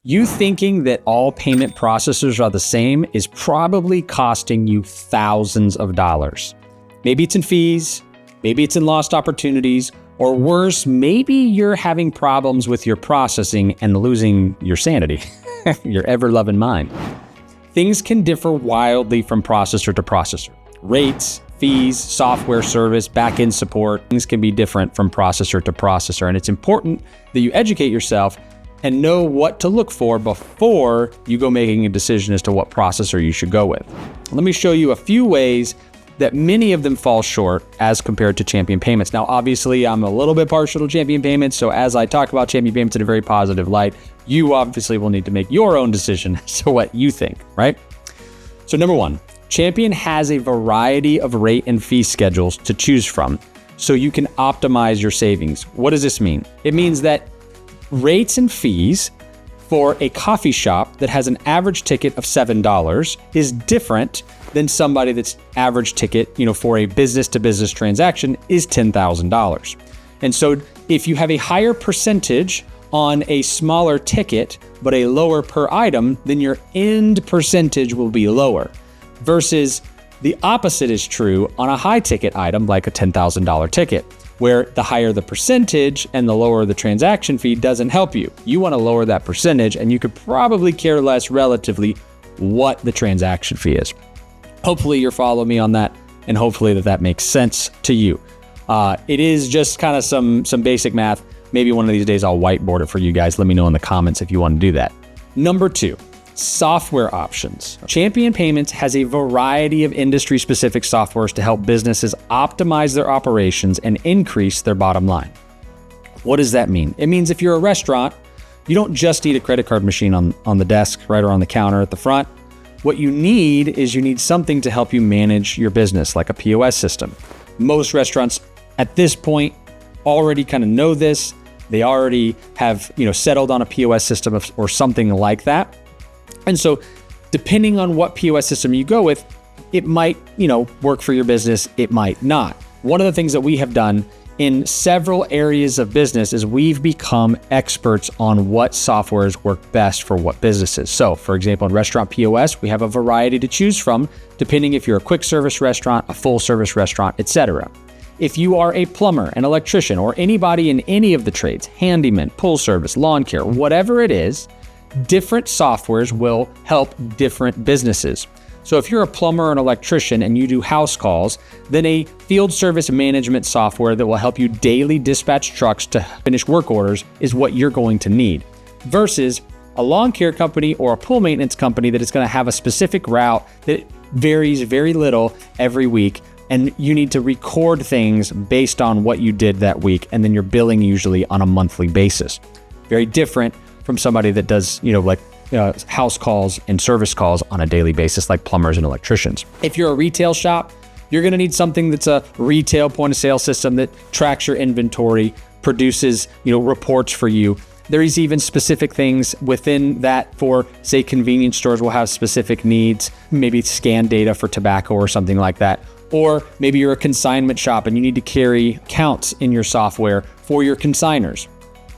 You thinking that all payment processors are the same is probably costing you thousands of dollars. Maybe it's in fees, maybe it's in lost opportunities, or worse, maybe you're having problems with your processing and losing your sanity, your ever-loving mind. Things can differ wildly from processor to processor. Rates, fees, software service, back-end support, things can be different from processor to processor, and it's important that you educate yourself and know what to look for before you go making a decision as to what processor you should go with. Let me show you a few ways that many of them fall short as compared to Champion Payments. Now, obviously, I'm a little bit partial to Champion Payments, so as I talk about Champion Payments in a very positive light, you obviously will need to make your own decision as to what you think, right? So number one, Champion has a variety of rate and fee schedules to choose from, so you can optimize your savings. What does this mean? It means that rates and fees for a coffee shop that has an average ticket of $7 is different than somebody that's average ticket, for a business-to-business transaction is $10,000. And so if you have a higher percentage on a smaller ticket, but a lower per item, then your end percentage will be lower. Versus the opposite is true on a high ticket item like a $10,000 ticket, where the higher the percentage and the lower the transaction fee doesn't help you. You want to lower that percentage, and you could probably care less relatively what the transaction fee is. Hopefully you're following me on that, and hopefully that makes sense to you. It is just kind of some basic math. Maybe one of these days I'll whiteboard it for you guys. Let me know in the comments if you want to do that. Number two, software options. Champion Payments has a variety of industry-specific softwares to help businesses optimize their operations and increase their bottom line. What does that mean? It means if you're a restaurant, you don't just need a credit card machine on the desk, right, or on the counter at the front. What you need something to help you manage your business, like a POS system. Most restaurants at this point already kind of know this. They already have, settled on a POS system or something like that. And so depending on what POS system you go with, it might, work for your business. It might not. One of the things that we have done in several areas of business is we've become experts on what softwares work best for what businesses. So for example, in restaurant POS, we have a variety to choose from, depending if you're a quick service restaurant, a full service restaurant, etc. If you are a plumber, an electrician, or anybody in any of the trades, handyman, pool service, lawn care, whatever it is, different softwares will help different businesses. So if you're a plumber or an electrician and you do house calls, then a field service management software that will help you daily dispatch trucks to finish work orders is what you're going to need. Versus a lawn care company or a pool maintenance company that is going to have a specific route that varies very little every week, and you need to record things based on what you did that week, and then you're billing usually on a monthly basis. Very different from somebody that does, house calls and service calls on a daily basis, like plumbers and electricians. If you're a retail shop, you're going to need something that's a retail point of sale system that tracks your inventory, produces, reports for you. There is even specific things within that for, say, convenience stores will have specific needs, maybe scan data for tobacco or something like that. Or maybe you're a consignment shop and you need to carry counts in your software for your consigners.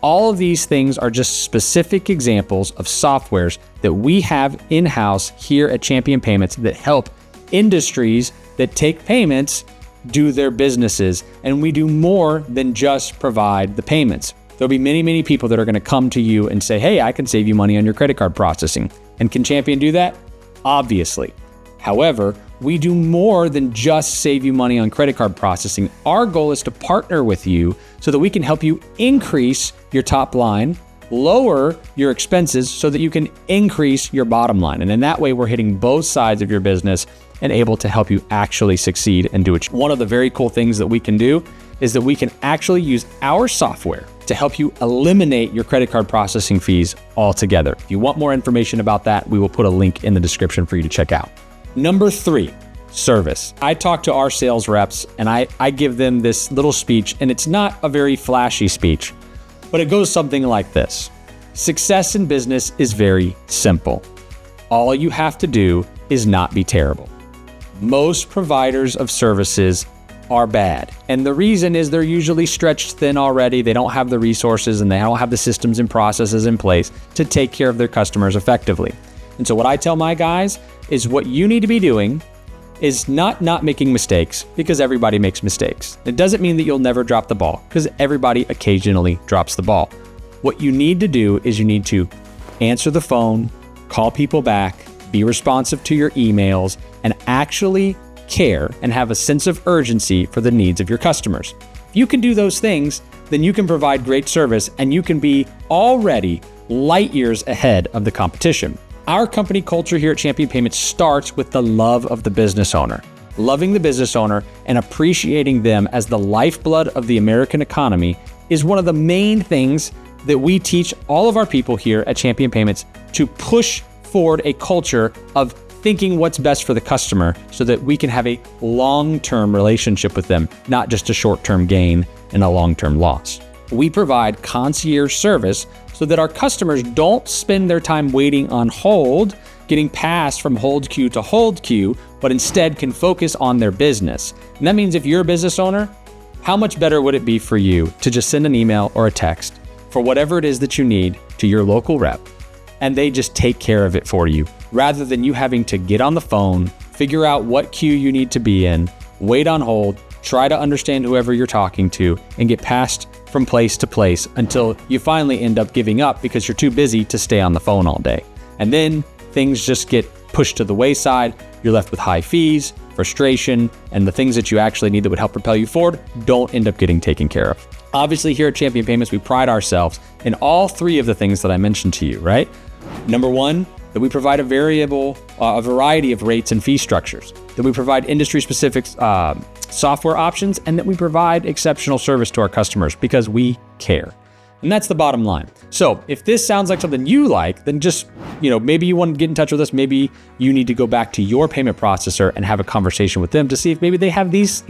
All of these things are just specific examples of softwares that we have in-house here at Champion Payments that help industries that take payments do their businesses. And we do more than just provide the payments. There'll be many, many people that are going to come to you and say, hey, I can save you money on your credit card processing. And can Champion do that? Obviously. However, we do more than just save you money on credit card processing. Our goal is to partner with you so that we can help you increase your top line, lower your expenses so that you can increase your bottom line. And in that way, we're hitting both sides of your business and able to help you actually succeed and do it. One of the very cool things that we can do is that we can actually use our software to help you eliminate your credit card processing fees altogether. If you want more information about that, we will put a link in the description for you to check out. Number 3, service. I talk to our sales reps and I give them this little speech, and it's not a very flashy speech, but it goes something like this. Success in business is very simple. All you have to do is not be terrible. Most providers of services are bad. And the reason is they're usually stretched thin already. They don't have the resources and they don't have the systems and processes in place to take care of their customers effectively. And so what I tell my guys is what you need to be doing is not making mistakes, because everybody makes mistakes. It doesn't mean that you'll never drop the ball, because everybody occasionally drops the ball. What you need to do is you need to answer the phone, call people back, be responsive to your emails, and actually care and have a sense of urgency for the needs of your customers. If you can do those things, then you can provide great service and you can be already light years ahead of the competition. Our company culture here at Champion Payments starts with the love of the business owner. Loving the business owner and appreciating them as the lifeblood of the American economy is one of the main things that we teach all of our people here at Champion Payments to push forward a culture of thinking what's best for the customer so that we can have a long-term relationship with them, not just a short-term gain and a long-term loss. We provide concierge service so that our customers don't spend their time waiting on hold, getting passed from hold queue to hold queue, but instead can focus on their business. And that means if you're a business owner, how much better would it be for you to just send an email or a text for whatever it is that you need to your local rep, and they just take care of it for you, rather than you having to get on the phone, figure out what queue you need to be in, wait on hold, try to understand whoever you're talking to, and get passed from place to place until you finally end up giving up because you're too busy to stay on the phone all day. And then things just get pushed to the wayside. You're left with high fees, frustration, and the things that you actually need that would help propel you forward don't end up getting taken care of. Obviously, here at Champion Payments, we pride ourselves in all three of the things that I mentioned to you, right? Number one, that we provide a variety of rates and fee structures, that we provide industry-specific software options, and that we provide exceptional service to our customers because we care. And that's the bottom line. So if this sounds like something you like, then just, maybe you want to get in touch with us. Maybe you need to go back to your payment processor and have a conversation with them to see if maybe they have these,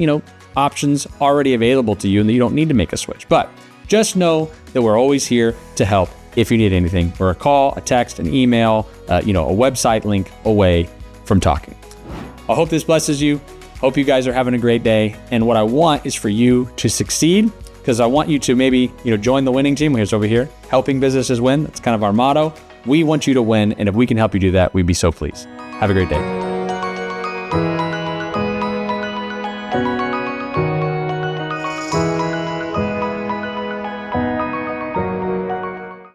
options already available to you and that you don't need to make a switch. But just know that we're always here to help if you need anything. We're a call, a text, an email, a website link away from talking. I hope this blesses you. Hope you guys are having a great day. And what I want is for you to succeed, because I want you to maybe, join the winning team. Here's over here, helping businesses win. That's kind of our motto. We want you to win. And if we can help you do that, we'd be so pleased. Have a great day.